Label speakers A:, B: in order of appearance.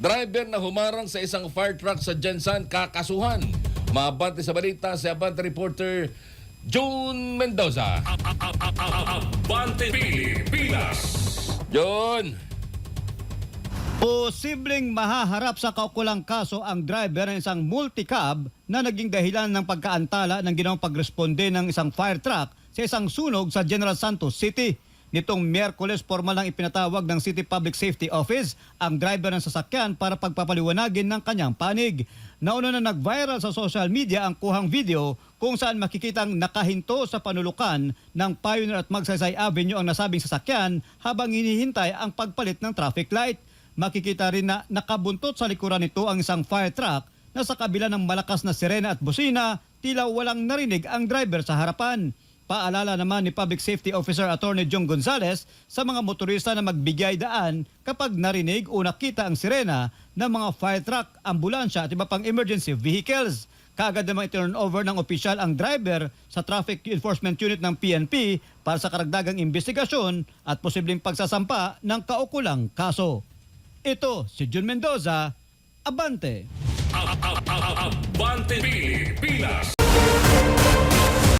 A: Driver na humarang sa isang fire truck sa Jensan kakasuhan. Maabante sa balita si Abante reporter June Mendoza.
B: Abante Pilipinas.
A: John!
C: Posibleng mahaharap sa kaukulang kaso ang driver ng isang multicab na naging dahilan ng pagkaantala ng ginawang pagresponde ng isang fire truck sa isang sunog sa General Santos City. Nitong Miyerkules, formal lang ipinatawag ng City Public Safety Office ang driver ng sasakyan para pagpapaliwanagin ng kanyang panig. Nauna na nag-viral sa social media ang kuhang video kung saan makikitang nakahinto sa panulukan ng Pioneer at Magsaysay Avenue ang nasabing sasakyan habang hinihintay ang pagpalit ng traffic light. Makikita rin na nakabuntot sa likuran nito ang isang fire truck na sa kabila ng malakas na sirena at busina, tila walang narinig ang driver sa harapan. Paalala naman ni Public Safety Officer Attorney John Gonzales sa mga motorista na magbigay daan kapag narinig o nakita ang sirena ng mga fire truck, ambulansya at iba pang emergency vehicles. Kaagad namang i-turn over ng opisyal ang driver sa Traffic Enforcement Unit ng PNP para sa karagdagang investigasyon at posibleng pagsasampa ng kaukulang kaso. Ito si Jun Mendoza, Abante.
B: Abante Pilipinas.